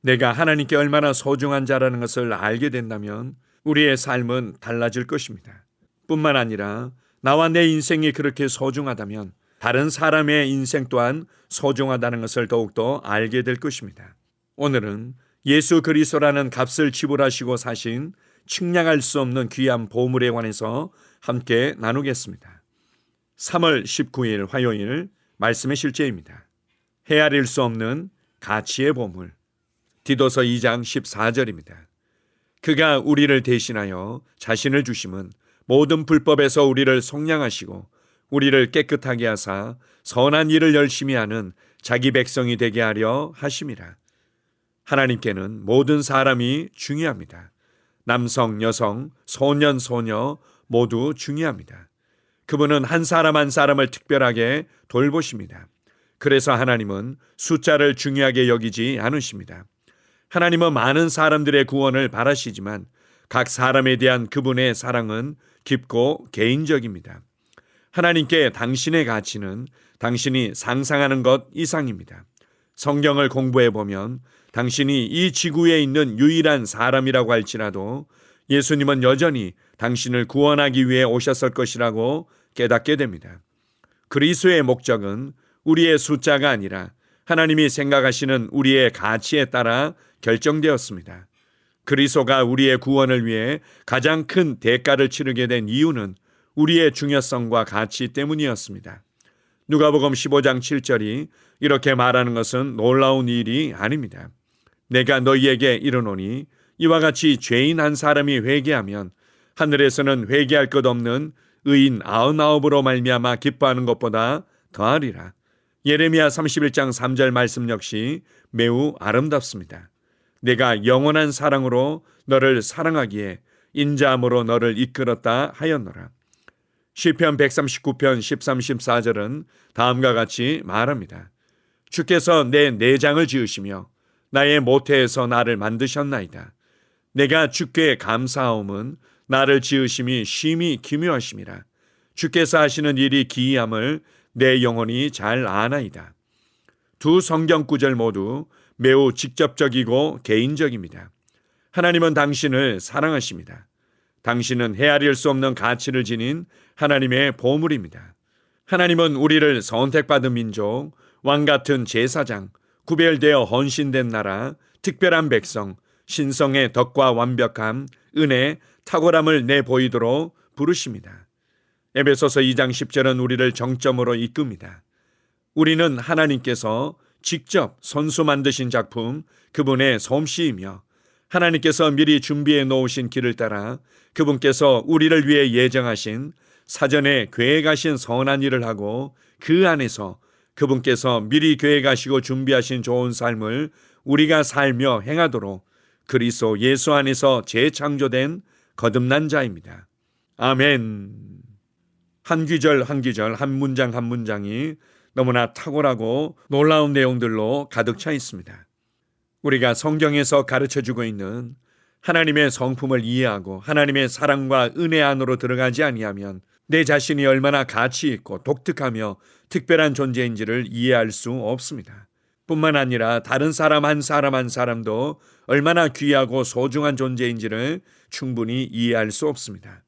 내가 하나님께 얼마나 소중한 자라는 것을 알게 된다면 우리의 삶은 달라질 것입니다. 뿐만 아니라 나와 내 인생이 그렇게 소중하다면 다른 사람의 인생 또한 소중하다는 것을 더욱더 알게 될 것입니다. 오늘은 예수 그리스도라는 값을 지불하시고 사신 측량할 수 없는 귀한 보물에 관해서 함께 나누겠습니다. 3월 19일 화요일 말씀의 실제입니다. 헤아릴 수 없는 가치의 보물. 디도서 2장 14절입니다. 그가 우리를 대신하여 자신을 주심은 모든 불법에서 우리를 속량하시고 우리를 깨끗하게 하사 선한 일을 열심히 하는 자기 백성이 되게 하려 하심이라. 하나님께는 모든 사람이 중요합니다. 남성, 여성, 소년, 소녀 모두 중요합니다. 그분은 한 사람 한 사람을 특별하게 돌보십니다. 그래서 하나님은 숫자를 중요하게 여기지 않으십니다. 하나님은 많은 사람들의 구원을 바라시지만 각 사람에 대한 그분의 사랑은 깊고 개인적입니다. 하나님께 당신의 가치는 당신이 상상하는 것 이상입니다. 성경을 공부해 보면 당신이 이 지구에 있는 유일한 사람이라고 할지라도 예수님은 여전히 당신을 구원하기 위해 오셨을 것이라고 깨닫게 됩니다. 그리스도의 목적은 우리의 숫자가 아니라 하나님이 생각하시는 우리의 가치에 따라 결정되었습니다. 그리스도가 우리의 구원을 위해 가장 큰 대가를 치르게 된 이유는 우리의 중요성과 가치 때문이었습니다. 누가복음 15장 7절이 이렇게 말하는 것은 놀라운 일이 아닙니다. 내가 너희에게 이르노니 이와 같이 죄인 한 사람이 회개하면 하늘에서는 회개할 것 없는 의인 99으로 말미암아 기뻐하는 것보다 더하리라. 예레미야 31장 3절 말씀 역시 매우 아름답습니다. 내가 영원한 사랑으로 너를 사랑하기에 인자함으로 너를 이끌었다 하였노라. 시편 139편 13, 14절은 다음과 같이 말합니다. 주께서 내 내장을 지으시며 나의 모태에서 나를 만드셨나이다. 내가 주께 감사하옴은 나를 지으심이 심히 기묘하심이라. 주께서 하시는 일이 기이함을 내 영혼이 잘 아나이다. 두 성경 구절 모두 매우 직접적이고 개인적입니다. 하나님은 당신을 사랑하십니다. 당신은 헤아릴 수 없는 가치를 지닌 하나님의 보물입니다. 하나님은 우리를 선택받은 민족, 왕같은 제사장, 구별되어 헌신된 나라, 특별한 백성, 신성의 덕과 완벽함, 은혜, 탁월함을 내보이도록 부르십니다. 에베소서 2장 10절은 우리를 정점으로 이끕니다. 우리는 하나님께서 직접 손수 만드신 작품, 그분의 솜씨이며 하나님께서 미리 준비해 놓으신 길을 따라 그분께서 우리를 위해 예정하신 사전에 계획하신 선한 일을 하고 그 안에서 그분께서 미리 계획하시고 준비하신 좋은 삶을 우리가 살며 행하도록 그리스도 예수 안에서 재창조된 거듭난 자입니다. 아멘. 한 귀절 한 귀절, 한 문장 한 문장이 너무나 탁월하고 놀라운 내용들로 가득 차 있습니다. 우리가 성경에서 가르쳐주고 있는 하나님의 성품을 이해하고 하나님의 사랑과 은혜 안으로 들어가지 아니하면 내 자신이 얼마나 가치 있고 독특하며 특별한 존재인지를 이해할 수 없습니다. 뿐만 아니라 다른 사람 한 사람 한 사람도 얼마나 귀하고 소중한 존재인지를 충분히 이해할 수 없습니다.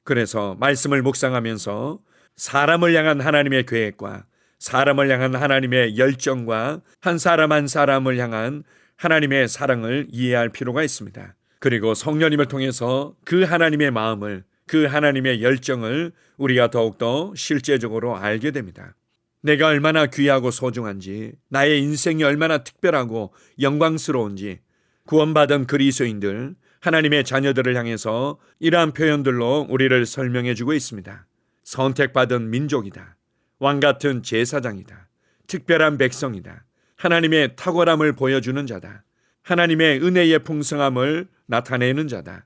그래서 말씀을 묵상하면서 사람을 향한 하나님의 계획과 사람을 향한 하나님의 열정과 한 사람을 향한 하나님의 사랑을 이해할 필요가 있습니다. 그리고 성령님을 통해서 그 하나님의 마음을, 그 하나님의 열정을 우리가 더욱더 실제적으로 알게 됩니다. 내가 얼마나 귀하고 소중한지, 나의 인생이 얼마나 특별하고 영광스러운지 구원받은 그리스도인들, 하나님의 자녀들을 향해서 이러한 표현들로 우리를 설명해 주고 있습니다. 선택받은 민족이다. 왕같은 제사장이다. 특별한 백성이다. 하나님의 탁월함을 보여주는 자다. 하나님의 은혜의 풍성함을 나타내는 자다.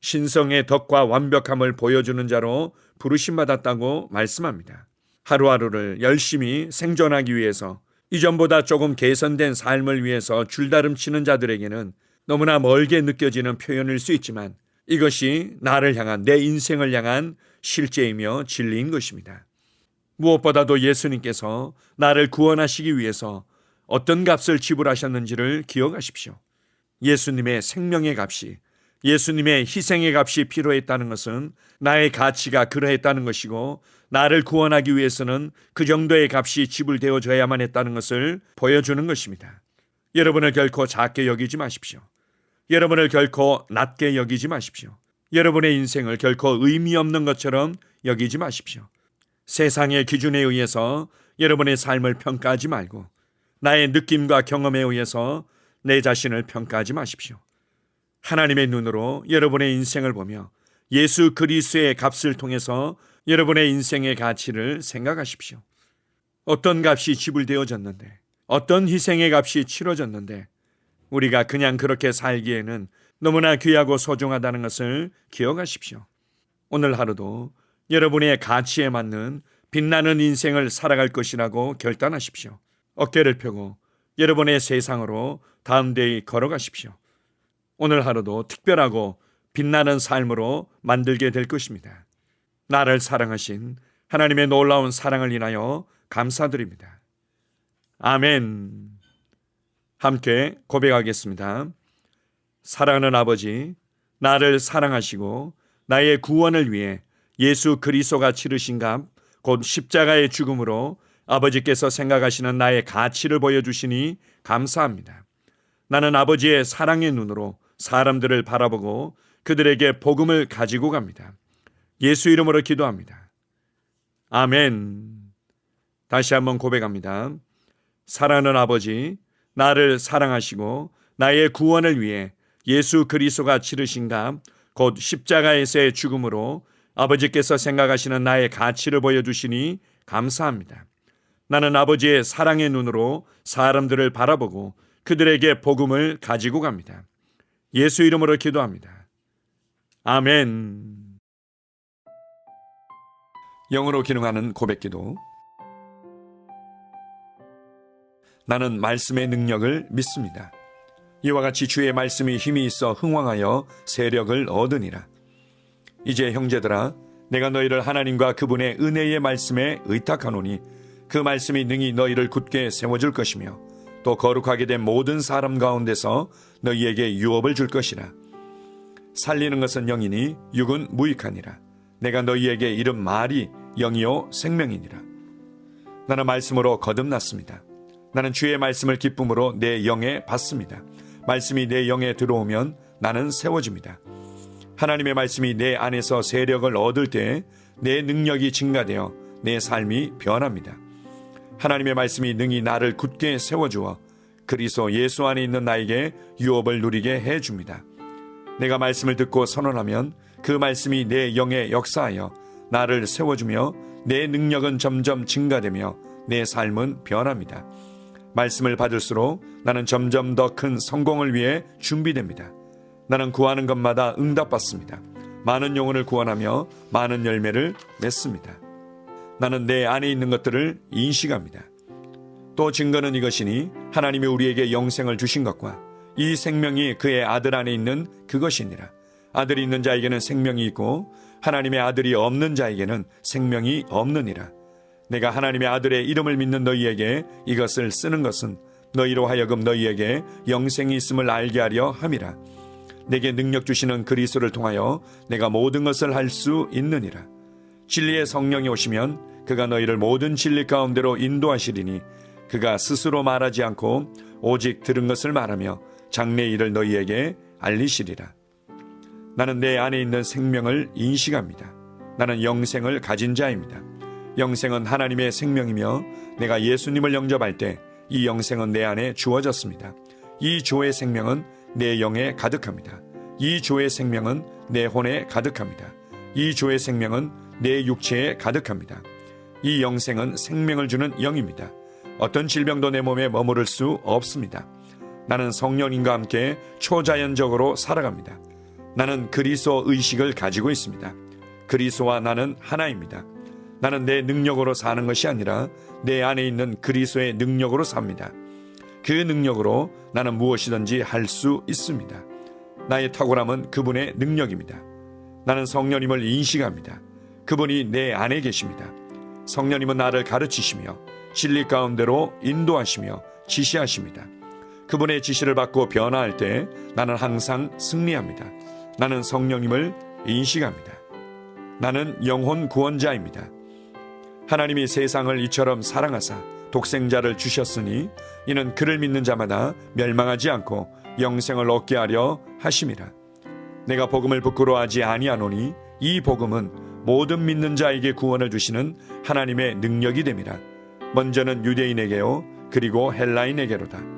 신성의 덕과 완벽함을 보여주는 자로 부르심받았다고 말씀합니다. 하루하루를 열심히 생존하기 위해서 이전보다 조금 개선된 삶을 위해서 줄다름치는 자들에게는 너무나 멀게 느껴지는 표현일 수 있지만 이것이 나를 향한, 내 인생을 향한 실제이며 진리인 것입니다. 무엇보다도 예수님께서 나를 구원하시기 위해서 어떤 값을 지불하셨는지를 기억하십시오. 예수님의 생명의 값이, 예수님의 희생의 값이 필요했다는 것은 나의 가치가 그러했다는 것이고, 나를 구원하기 위해서는 그 정도의 값이 지불되어져야만 했다는 것을 보여주는 것입니다. 여러분을 결코 작게 여기지 마십시오. 여러분을 결코 낮게 여기지 마십시오. 여러분의 인생을 결코 의미 없는 것처럼 여기지 마십시오. 세상의 기준에 의해서 여러분의 삶을 평가하지 말고, 나의 느낌과 경험에 의해서 내 자신을 평가하지 마십시오. 하나님의 눈으로 여러분의 인생을 보며 예수 그리스도의 값을 통해서 여러분의 인생의 가치를 생각하십시오. 어떤 값이 지불되어졌는데, 어떤 희생의 값이 치러졌는데 우리가 그냥 그렇게 살기에는 너무나 귀하고 소중하다는 것을 기억하십시오. 오늘 하루도 여러분의 가치에 맞는 빛나는 인생을 살아갈 것이라고 결단하십시오. 어깨를 펴고 여러분의 세상으로 담대히 걸어가십시오. 오늘 하루도 특별하고 빛나는 삶으로 만들게 될 것입니다. 나를 사랑하신 하나님의 놀라운 사랑을 인하여 감사드립니다. 아멘. 함께 고백하겠습니다. 사랑하는 아버지, 나를 사랑하시고 나의 구원을 위해 예수 그리스도가 치르신 값, 곧 십자가의 죽음으로 아버지께서 생각하시는 나의 가치를 보여주시니 감사합니다. 나는 아버지의 사랑의 눈으로 사람들을 바라보고 그들에게 복음을 가지고 갑니다. 예수 이름으로 기도합니다. 아멘. 다시 한번 고백합니다. 사랑하는 아버지, 나를 사랑하시고 나의 구원을 위해 예수 그리스도가 치르신 값, 곧 십자가에서의 죽음으로 아버지께서 생각하시는 나의 가치를 보여주시니 감사합니다. 나는 아버지의 사랑의 눈으로 사람들을 바라보고 그들에게 복음을 가지고 갑니다. 예수 이름으로 기도합니다. 아멘. 영으로 기능하는 고백기도. 나는 말씀의 능력을 믿습니다. 이와 같이 주의 말씀이 힘이 있어 흥왕하여 세력을 얻으니라. 이제 형제들아, 내가 너희를 하나님과 그분의 은혜의 말씀에 의탁하노니 그 말씀이 능히 너희를 굳게 세워줄 것이며 또 거룩하게 된 모든 사람 가운데서 너희에게 유업을 줄 것이라. 살리는 것은 영이니 육은 무익하니라. 내가 너희에게 이른 말이 영이요 생명이니라. 나는 말씀으로 거듭났습니다. 나는 주의 말씀을 기쁨으로 내 영에 받습니다. 말씀이 내 영에 들어오면 나는 세워집니다. 하나님의 말씀이 내 안에서 세력을 얻을 때 내 능력이 증가되어 내 삶이 변합니다. 하나님의 말씀이 능히 나를 굳게 세워주어 그리스도 예수 안에 있는 나에게 유업을 누리게 해줍니다. 내가 말씀을 듣고 선언하면 그 말씀이 내 영에 역사하여 나를 세워주며 내 능력은 점점 증가되며 내 삶은 변합니다. 말씀을 받을수록 나는 점점 더 큰 성공을 위해 준비됩니다. 나는 구하는 것마다 응답받습니다. 많은 영혼을 구원하며 많은 열매를 맺습니다. 나는 내 안에 있는 것들을 인식합니다. 또 증거는 이것이니 하나님이 우리에게 영생을 주신 것과 이 생명이 그의 아들 안에 있는 그것이니라. 아들이 있는 자에게는 생명이 있고 하나님의 아들이 없는 자에게는 생명이 없느니라. 내가 하나님의 아들의 이름을 믿는 너희에게 이것을 쓰는 것은 너희로 하여금 너희에게 영생이 있음을 알게 하려 함이라. 내게 능력 주시는 그리스도를 통하여 내가 모든 것을 할 수 있느니라. 진리의 성령이 오시면 그가 너희를 모든 진리 가운데로 인도하시리니 그가 스스로 말하지 않고 오직 들은 것을 말하며 장래 일을 너희에게 알리시리라. 나는 내 안에 있는 생명을 인식합니다. 나는 영생을 가진 자입니다. 영생은 하나님의 생명이며 내가 예수님을 영접할 때 이 영생은 내 안에 주어졌습니다. 이 조의 생명은 내 영에 가득합니다. 이 조의 생명은 내 혼에 가득합니다. 이 조의 생명은 내 육체에 가득합니다. 이 영생은 생명을 주는 영입니다. 어떤 질병도 내 몸에 머무를 수 없습니다. 나는 성령님과 함께 초자연적으로 살아갑니다. 나는 그리스도 의식을 가지고 있습니다. 그리스도와 나는 하나입니다. 나는 내 능력으로 사는 것이 아니라 내 안에 있는 그리스도의 능력으로 삽니다. 그 능력으로 나는 무엇이든지 할 수 있습니다. 나의 탁월함은 그분의 능력입니다. 나는 성령님을 인식합니다. 그분이 내 안에 계십니다. 성령님은 나를 가르치시며 진리 가운데로 인도하시며 지시하십니다. 그분의 지시를 받고 변화할 때 나는 항상 승리합니다. 나는 성령님을 인식합니다. 나는 영혼 구원자입니다. 하나님이 세상을 이처럼 사랑하사 독생자를 주셨으니 이는 그를 믿는 자마다 멸망하지 않고 영생을 얻게 하려 하심이라. 내가 복음을 부끄러워하지 아니하노니 이 복음은 모든 믿는 자에게 구원을 주시는 하나님의 능력이 됨이라. 먼저는 유대인에게요 그리고 헬라인에게로다.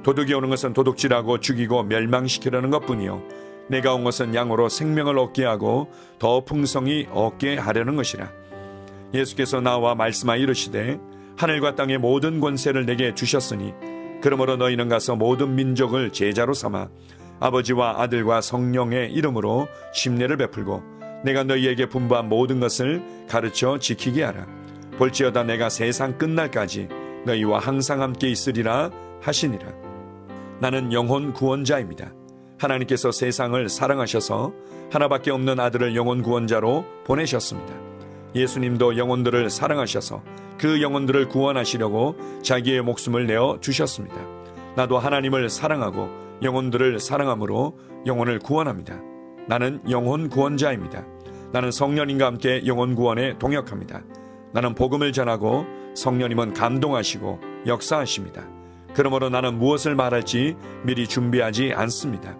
도둑이 오는 것은 도둑질하고 죽이고 멸망시키려는 것뿐이요 내가 온 것은 양으로 생명을 얻게 하고 더 풍성히 얻게 하려는 것이라. 예수께서 나와 말씀하여 이르시되 하늘과 땅의 모든 권세를 내게 주셨으니 그러므로 너희는 가서 모든 민족을 제자로 삼아 아버지와 아들과 성령의 이름으로 침례를 베풀고 내가 너희에게 분부한 모든 것을 가르쳐 지키게 하라. 볼지어다 내가 세상 끝날까지 너희와 항상 함께 있으리라 하시니라. 나는 영혼 구원자입니다. 하나님께서 세상을 사랑하셔서 하나밖에 없는 아들을 영혼 구원자로 보내셨습니다. 예수님도 영혼들을 사랑하셔서 그 영혼들을 구원하시려고 자기의 목숨을 내어 주셨습니다. 나도 하나님을 사랑하고 영혼들을 사랑함으로 영혼을 구원합니다. 나는 영혼 구원자입니다. 나는 성령님과 함께 영혼 구원에 동역합니다. 나는 복음을 전하고 성령님은 감동하시고 역사하십니다. 그러므로 나는 무엇을 말할지 미리 준비하지 않습니다.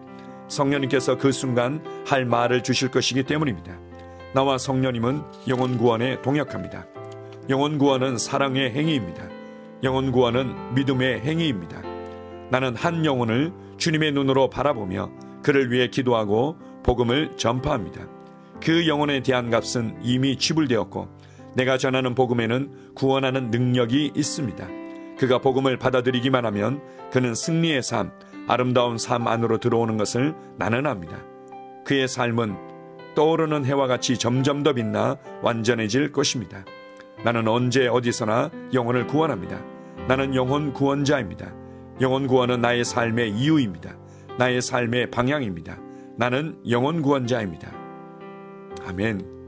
성령님께서 그 순간 할 말을 주실 것이기 때문입니다. 나와 성령님은 영혼 구원에 동역합니다. 영혼 구원은 사랑의 행위입니다. 영혼 구원은 믿음의 행위입니다. 나는 한 영혼을 주님의 눈으로 바라보며 그를 위해 기도하고 복음을 전파합니다. 그 영혼에 대한 값은 이미 지불되었고 내가 전하는 복음에는 구원하는 능력이 있습니다. 그가 복음을 받아들이기만 하면 그는 승리의 삶, 아름다운 삶 안으로 들어오는 것을 나는 압니다. 그의 삶은 떠오르는 해와 같이 점점 더 빛나 완전해질 것입니다. 나는 언제 어디서나 영혼을 구원합니다. 나는 영혼 구원자입니다. 영혼 구원은 나의 삶의 이유입니다. 나의 삶의 방향입니다. 나는 영혼 구원자입니다. 아멘.